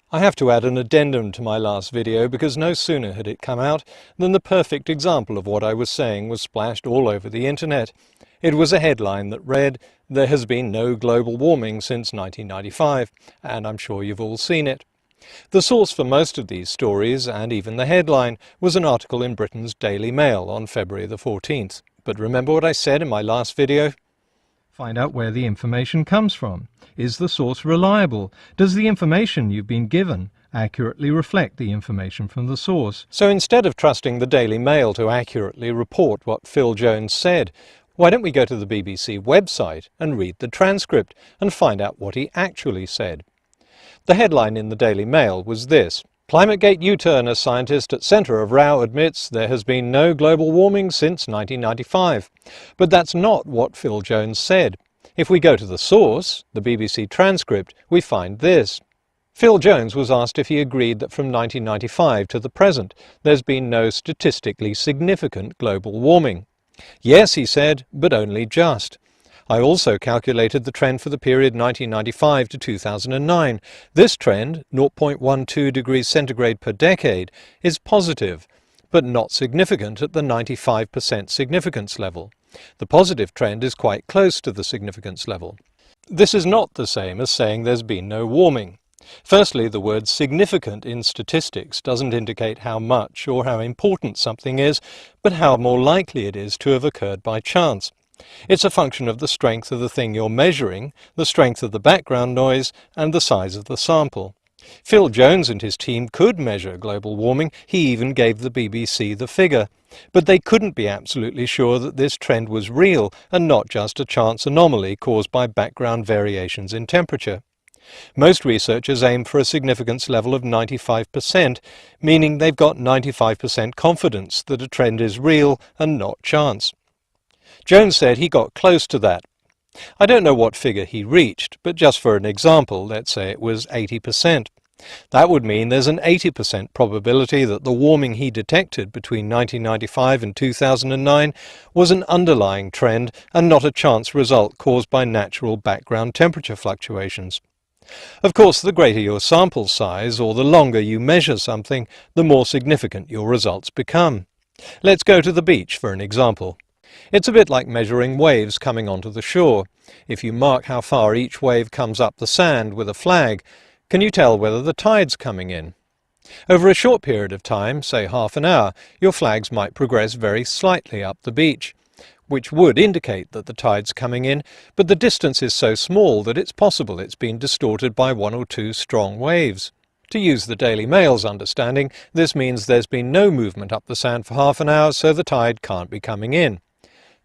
I have to add an addendum to my last video because no sooner had it come out than the perfect example of what I was saying was splashed all over the internet. It was a headline that read, "There has been no global warming since 1995, and I'm sure you've all seen it. The source for most of these stories, and even the headline, was an article in Britain's Daily Mail on February the 14th. But remember what I said in my last video? Find out where the information comes from. Is the source reliable? Does the information you've been given accurately reflect the information from the source? So instead of trusting the Daily Mail to accurately report what Phil Jones said, why don't we go to the BBC website and read the transcript and find out what he actually said? The headline in the Daily Mail was this: "ClimateGate U-turn, a scientist at centre of row admits there has been no global warming since 1995. But that's not what Phil Jones said. If we go to the source, the BBC transcript, we find this. Phil Jones was asked if he agreed that from 1995 to the present there's been no statistically significant global warming. Yes, he said, but only just. I also calculated the trend for the period 1995 to 2009. This trend, 0.12 degrees centigrade per decade, is positive, but not significant at the 95% significance level. The positive trend is quite close to the significance level. This is not the same as saying there's been no warming. Firstly, the word significant in statistics doesn't indicate how much or how important something is, but how more likely it is to have occurred by chance. It's a function of the strength of the thing you're measuring, the strength of the background noise, and the size of the sample. Phil Jones and his team could measure global warming. He even gave the BBC the figure. But they couldn't be absolutely sure that this trend was real and not just a chance anomaly caused by background variations in temperature. Most researchers aim for a significance level of 95%, meaning they've got 95% confidence that a trend is real and not chance. Jones said he got close to that. I don't know what figure he reached, but just for an example, let's say it was 80%. That would mean there's an 80% probability that the warming he detected between 1995 and 2009 was an underlying trend and not a chance result caused by natural background temperature fluctuations. Of course, the greater your sample size, or the longer you measure something, the more significant your results become. Let's go to the beach for an example. It's a bit like measuring waves coming onto the shore. If you mark how far each wave comes up the sand with a flag, can you tell whether the tide's coming in? Over a short period of time, say half an hour, your flags might progress very slightly up the beach, which would indicate that the tide's coming in, but the distance is so small that it's possible it's been distorted by one or two strong waves. To use the Daily Mail's understanding, this means there's been no movement up the sand for half an hour, so the tide can't be coming in.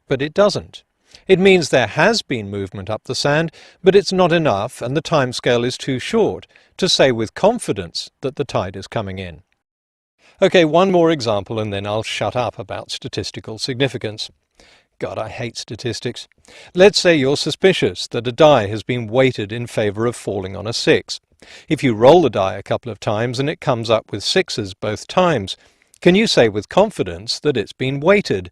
But it doesn't. It means there has been movement up the sand, but it's not enough and the timescale is too short to say with confidence that the tide is coming in. Okay, one more example and then I'll shut up about statistical significance. God, I hate statistics. Let's say you're suspicious that a die has been weighted in favour of falling on a 6. If you roll the die a couple of times and it comes up with 6s both times, can you say with confidence that it's been weighted?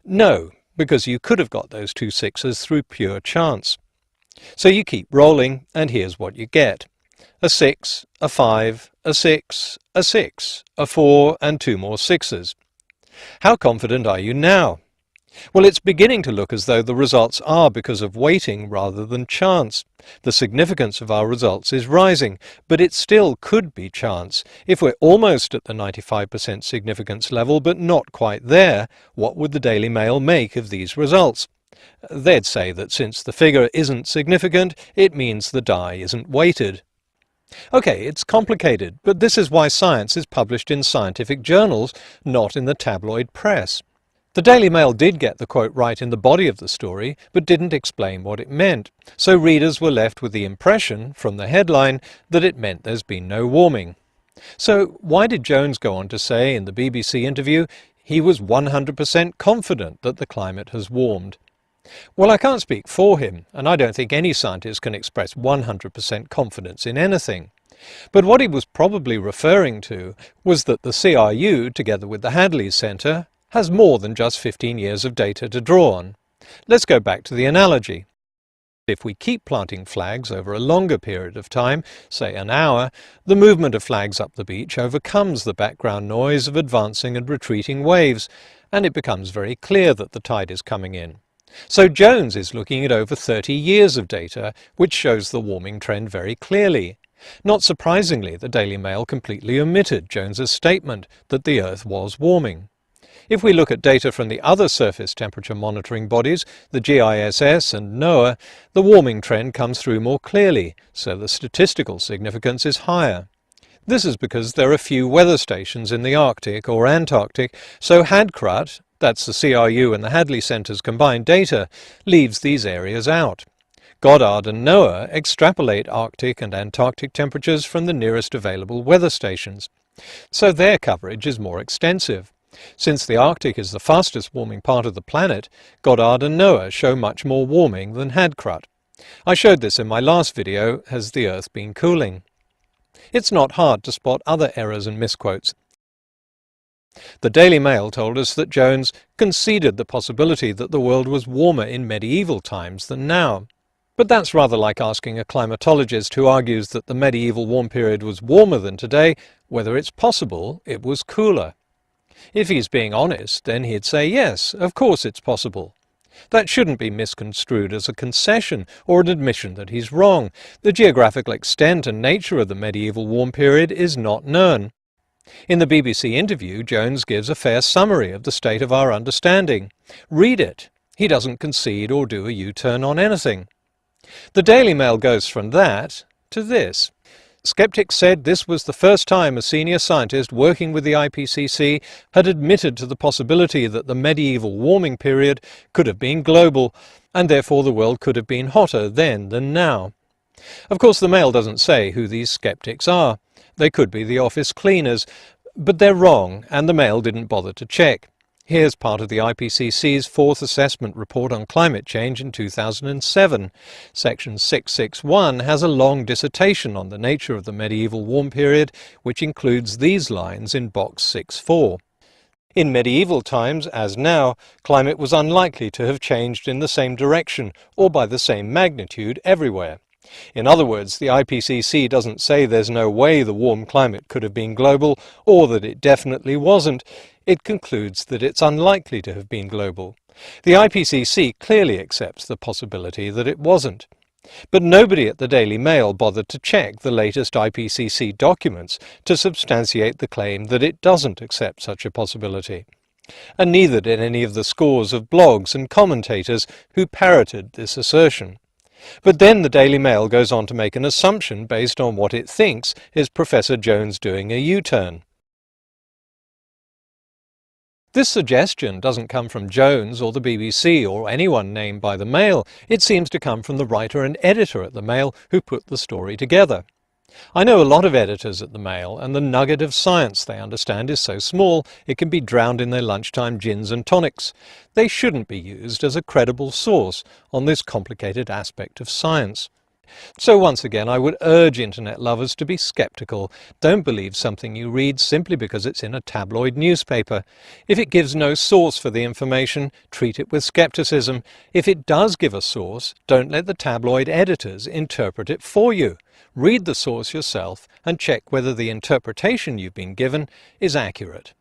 No, because you could have got those two 6s through pure chance. So you keep rolling, and here's what you get. A 6, a 5, a 6, a 6, a 4, and 2 more 6s. How confident are you now? Well, it's beginning to look as though the results are because of weighting rather than chance. The significance of our results is rising, but it still could be chance. If we're almost at the 95% significance level, but not quite there, what would the Daily Mail make of these results? They'd say that since the figure isn't significant, it means the die isn't weighted. Okay, it's complicated, but this is why science is published in scientific journals, not in the tabloid press. The Daily Mail did get the quote right in the body of the story, but didn't explain what it meant, so readers were left with the impression, from the headline, that it meant there's been no warming. So why did Jones go on to say in the BBC interview he was 100% confident that the climate has warmed? Well, I can't speak for him, and I don't think any scientist can express 100% confidence in anything. But what he was probably referring to was that the CRU, together with the Hadley Centre, has more than just 15 years of data to draw on. Let's go back to the analogy. If we keep planting flags over a longer period of time, say an hour, the movement of flags up the beach overcomes the background noise of advancing and retreating waves, and it becomes very clear that the tide is coming in. So Jones is looking at over 30 years of data, which shows the warming trend very clearly. Not surprisingly, the Daily Mail completely omitted Jones's statement that the Earth was warming. If we look at data from the other surface temperature monitoring bodies, the GISS and NOAA, the warming trend comes through more clearly, so the statistical significance is higher. This is because there are few weather stations in the Arctic or Antarctic, so HADCRUT, that's the CRU and the Hadley Centre's combined data, leaves these areas out. Goddard and NOAA extrapolate Arctic and Antarctic temperatures from the nearest available weather stations, so their coverage is more extensive. Since the Arctic is the fastest warming part of the planet, Goddard and NOAA show much more warming than HADCRUT. I showed this in my last video, Has the Earth Been Cooling? It's not hard to spot other errors and misquotes. The Daily Mail told us that Jones conceded the possibility that the world was warmer in medieval times than now. But that's rather like asking a climatologist who argues that the medieval warm period was warmer than today whether it's possible it was cooler. If he's being honest, then he'd say yes, of course it's possible. That shouldn't be misconstrued as a concession or an admission that he's wrong. The geographical extent and nature of the medieval warm period is not known. In the BBC interview, Jones gives a fair summary of the state of our understanding. Read it. He doesn't concede or do a U-turn on anything. The Daily Mail goes from that to this. Skeptics said this was the first time a senior scientist working with the IPCC had admitted to the possibility that the medieval warming period could have been global, and therefore the world could have been hotter then than now. Of course, the Mail doesn't say who these skeptics are. They could be the office cleaners, but they're wrong, and the Mail didn't bother to check. Here's part of the IPCC's fourth assessment report on climate change in 2007. Section 661 has a long dissertation on the nature of the medieval warm period, which includes these lines in box 6.4. In medieval times, as now, climate was unlikely to have changed in the same direction or by the same magnitude everywhere. In other words, the IPCC doesn't say there's no way the warm climate could have been global, or that it definitely wasn't. It concludes that it's unlikely to have been global. The IPCC clearly accepts the possibility that it wasn't. But nobody at the Daily Mail bothered to check the latest IPCC documents to substantiate the claim that it doesn't accept such a possibility. And neither did any of the scores of blogs and commentators who parroted this assertion. But then the Daily Mail goes on to make an assumption based on what it thinks is Professor Jones doing a U-turn. This suggestion doesn't come from Jones or the BBC or anyone named by the Mail. It seems to come from the writer and editor at the Mail who put the story together. I know a lot of editors at the Mail, and the nugget of science they understand is so small it can be drowned in their lunchtime gins and tonics. They shouldn't be used as a credible source on this complicated aspect of science. So once again, I would urge internet lovers to be skeptical. Don't believe something you read simply because it's in a tabloid newspaper. If it gives no source for the information, treat it with skepticism. If it does give a source, don't let the tabloid editors interpret it for you. Read the source yourself and check whether the interpretation you've been given is accurate.